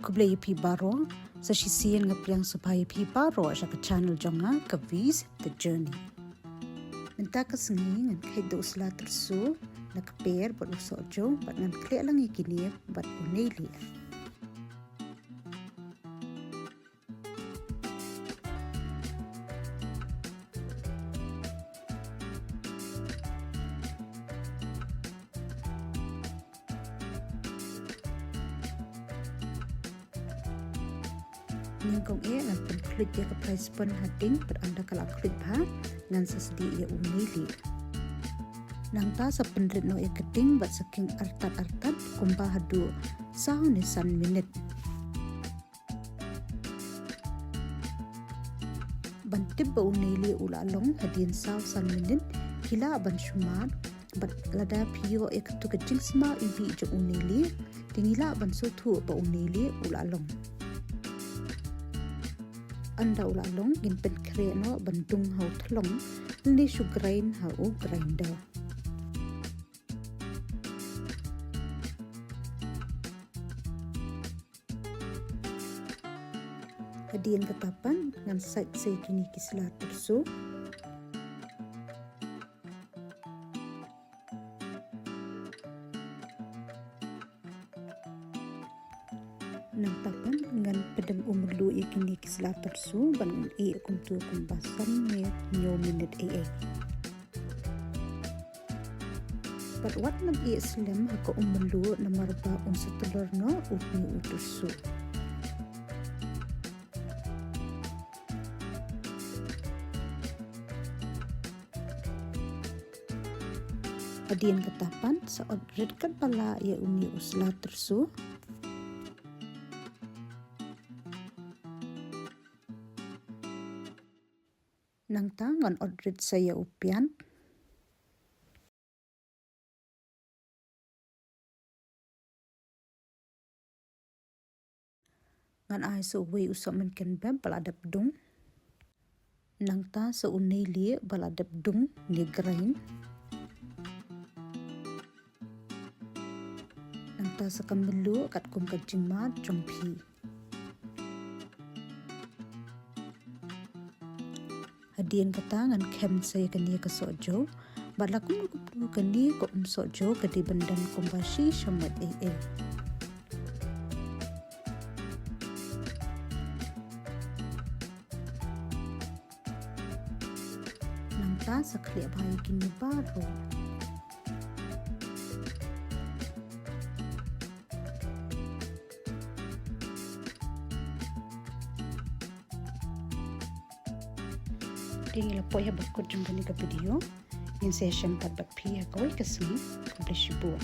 Khleh pi baro sa sisian ngapriang supaya pi baro sa ka channel jonga ka vis the journey. Menta ka sengi ngan kai do usla tyrso na kaper bat sohjew bat ngan Khleh lang ikini bat neilieh. Ningkong ngan penklit dia ke price pun hading beranda kala klit ha ngan sesedi ia neilieh. Nang ta sa penrit no keding bat saking artat kumpa hadu sahu nisan minit. Bantib ba neilieh ulalong hadin saw san minit kila ban shumar bat lada piyo ketu kecing sma ibi jo neilieh tingila ban sotu ba neilieh ulalong. Anda ulalong gin pen Khleh no bantung hau thlong ni su grain hau grinder. Hadian ketapan ngan side say kini kisla tyrso. Nang tapan ngan pedang mluh ikini kisla tyrso ban i kumtu kumbasan me nyo minute AA. But what nam i Islam haka mluh na marba sa telur no ukni tyrso. Hadian ketapan sa odred kan pala ia umi usla tyrso. Nang tangan odred saya upian. Ngan ay sohjew sohmynken bem baladap dung. Nang ta sa neilieh baladap dung ni grain. Nang ta sa mluh kat kum kajingmat jongpi. Hadian katangan kem saya kini ke sohjew balakum kuplu kini ko sohjew kadi bandan kumbashi shamat AA. Nang ta sa Khleh bayi kini baro. Tinggal apa ya bakut jumpa ni ke video. Yang saya sempat berpihak kau ke sini, kau boleh